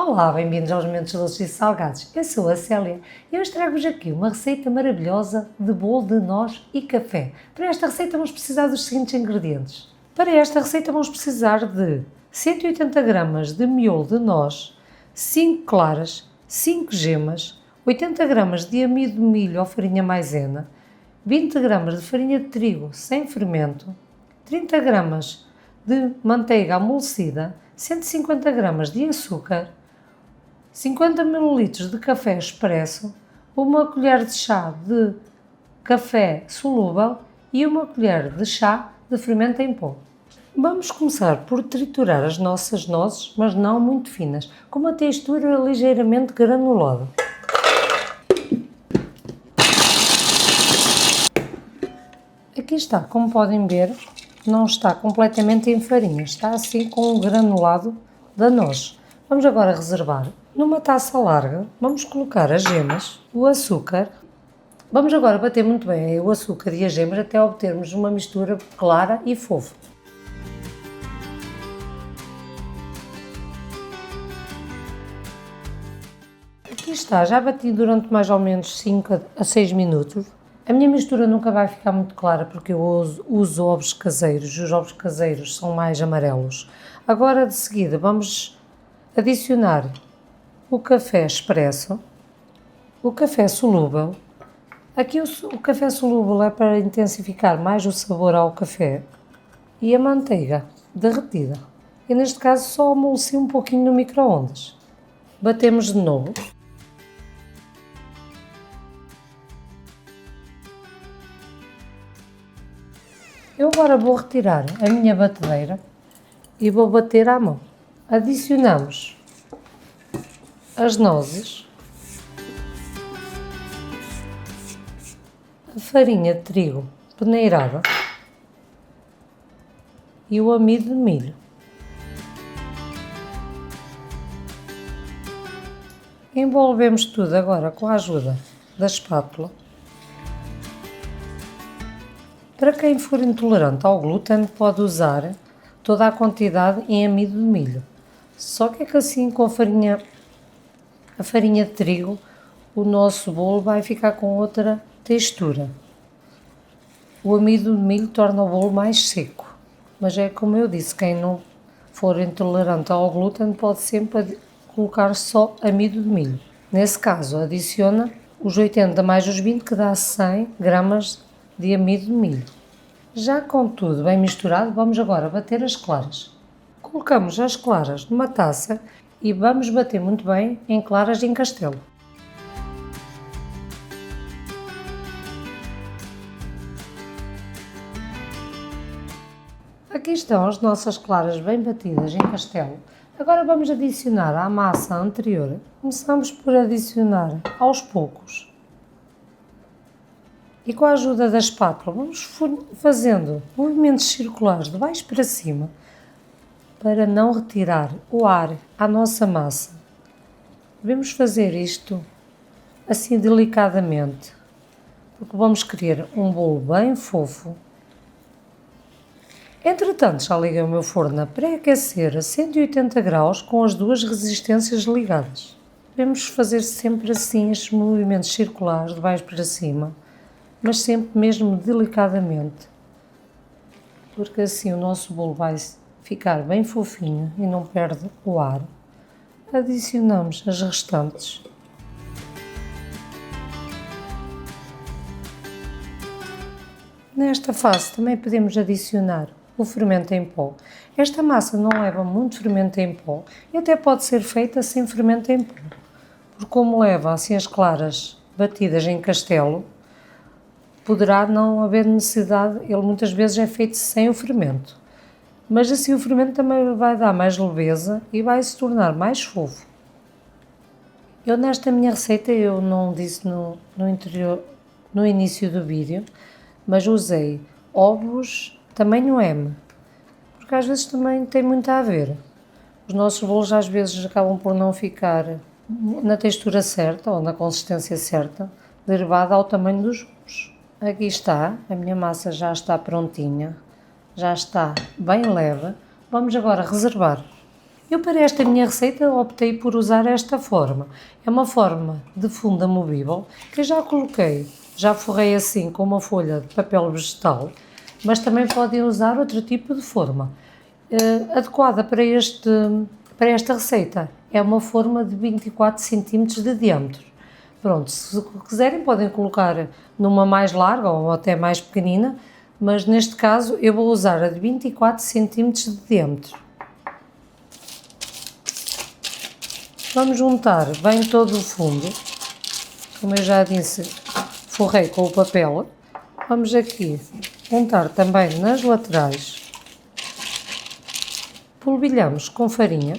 Olá, bem-vindos aos Momentos Doces e Salgados. Eu sou a Célia e hoje trago-vos aqui uma receita maravilhosa de bolo de noz e café. Para esta receita vamos precisar dos seguintes ingredientes. Para esta receita vamos precisar de 180 gramas de miolo de noz, 5 claras, 5 gemas, 80 gramas de amido de milho ou farinha maisena, 20 gramas de farinha de trigo sem fermento, 30 gramas de manteiga amolecida, 150 gramas de açúcar, 50 ml de café expresso, uma colher de chá de café solúvel e uma colher de chá de fermento em pó. Vamos começar por triturar as nossas nozes, mas não muito finas, com uma textura ligeiramente granulada. Aqui está, como podem ver, não está completamente em farinha, está assim com o granulado da noz. Vamos agora reservar. Numa taça larga, vamos colocar as gemas, o açúcar. Vamos agora bater muito bem o açúcar e as gemas até obtermos uma mistura clara e fofa. Aqui está, já bati durante mais ou menos 5 a 6 minutos. A minha mistura nunca vai ficar muito clara porque eu uso ovos caseiros e os ovos caseiros são mais amarelos. Agora de seguida vamos adicionar o café expresso, o café solúvel. Aqui o café solúvel é para intensificar mais o sabor ao café e a manteiga derretida. E neste caso só amoleci um pouquinho no micro-ondas. Batemos de novo. Eu agora vou retirar a minha batedeira e vou bater à mão. Adicionamos as nozes, a farinha de trigo peneirada e o amido de milho. Envolvemos tudo agora com a ajuda da espátula. Para quem for intolerante ao glúten, pode usar toda a quantidade em amido de milho. Só que é que assim com a farinha de trigo, o nosso bolo vai ficar com outra textura. O amido de milho torna o bolo mais seco. Mas é como eu disse, quem não for intolerante ao glúten pode sempre colocar só amido de milho. Nesse caso, adiciona os 80 mais os 20, que dá 100 gramas de amido de milho. Já com tudo bem misturado, vamos agora bater as claras. Colocamos as claras numa taça e vamos bater muito bem em claras em castelo. Aqui estão as nossas claras bem batidas em castelo. Agora vamos adicionar à massa anterior. Começamos por adicionar aos poucos. E com a ajuda da espátula vamos fazendo movimentos circulares de baixo para cima para não retirar o ar à nossa massa. Devemos fazer isto assim delicadamente, porque vamos querer um bolo bem fofo. Entretanto, já liguei o meu forno a pré-aquecer a 180 graus com as duas resistências ligadas. Devemos fazer sempre assim estes movimentos circulares de baixo para cima, mas sempre mesmo delicadamente, porque assim o nosso bolo vai ficar bem fofinho e não perde o ar. Adicionamos as restantes. Nesta fase também podemos adicionar o fermento em pó. Esta massa não leva muito fermento em pó e até pode ser feita sem fermento em pó, porque como leva assim as claras batidas em castelo, poderá não haver necessidade, ele muitas vezes é feito sem o fermento. Mas assim o fermento também vai dar mais leveza e vai se tornar mais fofo. Eu nesta minha receita, eu não disse no início do vídeo, mas usei ovos tamanho M, porque às vezes também tem muito a ver. Os nossos bolos às vezes acabam por não ficar na textura certa ou na consistência certa, derivada ao tamanho dos ovos. Aqui está, a minha massa já está prontinha, já está bem leve. Vamos agora reservar. Eu para esta minha receita optei por usar esta forma. É uma forma de funda movível que eu já coloquei, já forrei assim com uma folha de papel vegetal, mas também podem usar outro tipo de forma. Adequada para esta receita é uma forma de 24 cm de diâmetro. Pronto, se quiserem podem colocar numa mais larga ou até mais pequenina, mas neste caso eu vou usar a de 24 cm de diâmetro. Vamos juntar bem todo o fundo, como eu já disse, forrei com o papel. Vamos aqui juntar também nas laterais. Polvilhamos com farinha.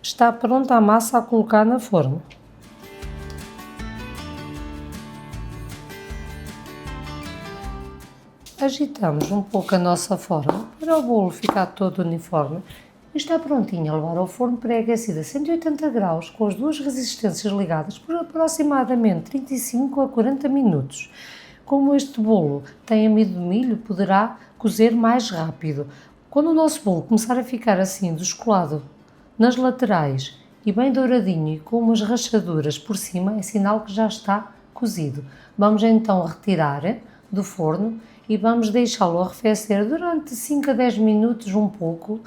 Está pronta a massa a colocar na forma. Agitamos um pouco a nossa forma para o bolo ficar todo uniforme e está prontinho a levar ao forno pré-aquecido a 180 graus com as duas resistências ligadas por aproximadamente 35 a 40 minutos. Como este bolo tem amido de milho, poderá cozer mais rápido. Quando o nosso bolo começar a ficar assim descolado nas laterais e bem douradinho e com umas rachaduras por cima, é sinal que já está cozido. Vamos então retirar do forno e vamos deixá-lo arrefecer durante 5 a 10 minutos um pouco,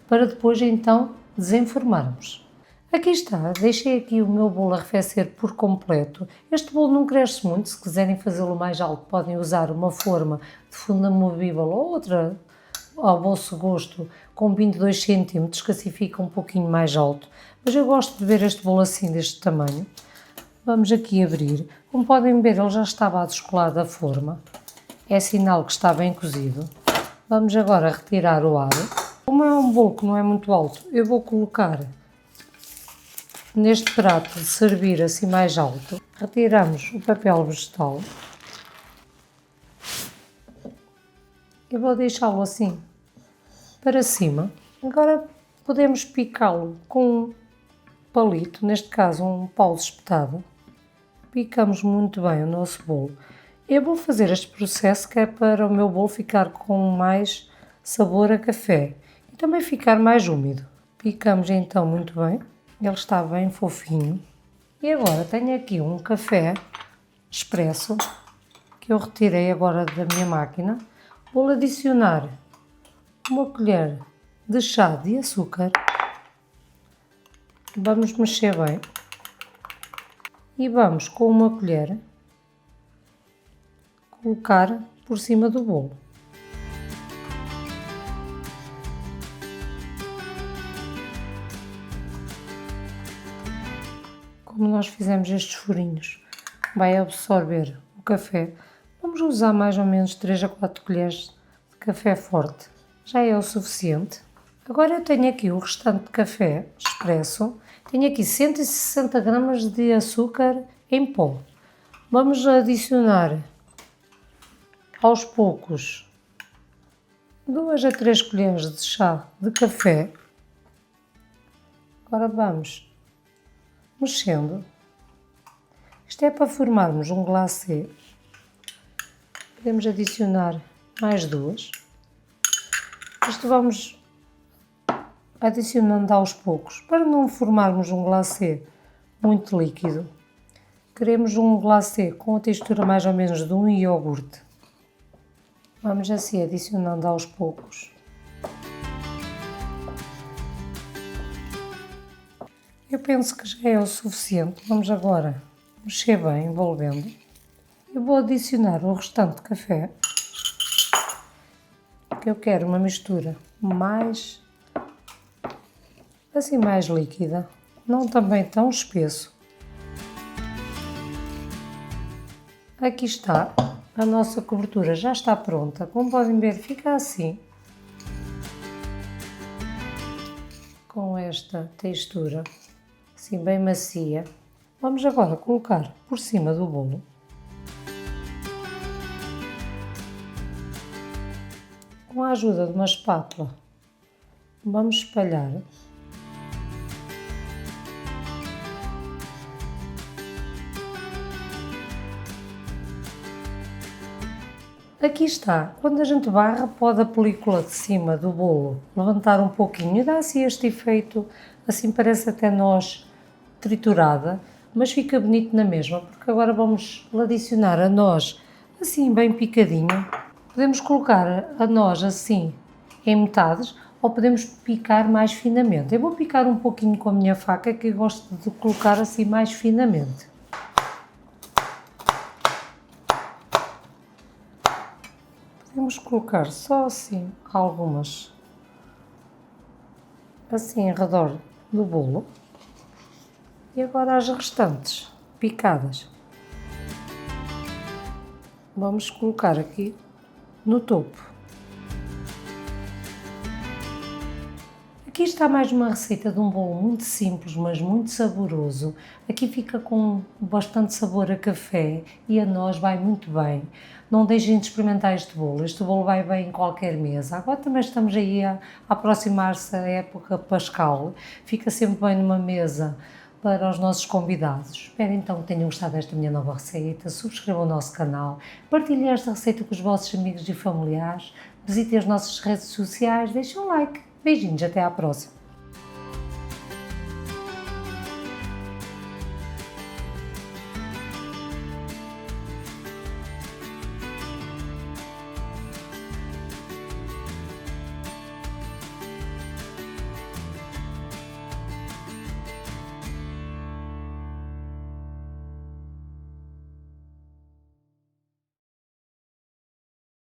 para depois então desenformarmos. Aqui está, deixei aqui o meu bolo arrefecer por completo. Este bolo não cresce muito, se quiserem fazê-lo mais alto podem usar uma forma de funda movível ou outra ao vosso gosto com 22 cm, que assim fica um pouquinho mais alto. Mas eu gosto de ver este bolo assim deste tamanho. Vamos aqui abrir. Como podem ver, ele já estava a descolar da forma. É sinal que está bem cozido. Vamos agora retirar o ar. Como é um bolo que não é muito alto, eu vou colocar neste prato de servir assim mais alto. Retiramos o papel vegetal. Eu vou deixá-lo assim para cima. Agora podemos picá-lo com um palito, neste caso um pau espetado. Picamos muito bem o nosso bolo. Eu vou fazer este processo que é para o meu bolo ficar com mais sabor a café e também ficar mais úmido. Picamos então muito bem, ele está bem fofinho. E agora tenho aqui um café expresso que eu retirei agora da minha máquina. Vou adicionar uma colher de chá de açúcar. Vamos mexer bem e vamos com uma colher colocar por cima do bolo. Como nós fizemos estes furinhos, vai absorver o café. Vamos usar mais ou menos 3 a 4 colheres de café forte. Já é o suficiente. Agora eu tenho aqui o restante de café expresso. Tenho aqui 160 gramas de açúcar em pó. Vamos adicionar aos poucos 2 a 3 colheres de chá de café. Agora vamos mexendo. Isto é para formarmos um glacê. Podemos adicionar mais 2. Isto vamos adicionando aos poucos, para não formarmos um glacê muito líquido. Queremos um glacê com a textura mais ou menos de um iogurte. Vamos assim adicionando aos poucos. Eu penso que já é o suficiente. Vamos agora mexer bem, envolvendo. Eu vou adicionar o restante de café, que eu quero uma mistura mais líquida, não também tão espesso. Aqui está, a nossa cobertura já está pronta. Como podem ver, fica assim, com esta textura, assim bem macia. Vamos agora colocar por cima do bolo. Com a ajuda de uma espátula, vamos espalhar. Aqui está, quando a gente barra, pode a película de cima do bolo levantar um pouquinho e dá assim este efeito, assim parece até noz triturada, mas fica bonito na mesma, porque agora vamos adicionar a noz assim bem picadinho. Podemos colocar a noz assim em metades ou podemos picar mais finamente. Eu vou picar um pouquinho com a minha faca, que eu gosto de colocar assim mais finamente. Podemos colocar só assim algumas, assim em redor do bolo. E agora as restantes, picadas. Vamos colocar aqui no topo. Aqui está mais uma receita de um bolo muito simples, mas muito saboroso. Aqui fica com bastante sabor a café e a noz vai muito bem. Não deixem de experimentar este bolo vai bem em qualquer mesa. Agora também estamos aí a aproximar-se a época pascal, fica sempre bem numa mesa para os nossos convidados. Espero então que tenham gostado desta minha nova receita, subscrevam o nosso canal, partilhem esta receita com os vossos amigos e familiares, visitem as nossas redes sociais, deixem um like. Beijinhos, até à próxima!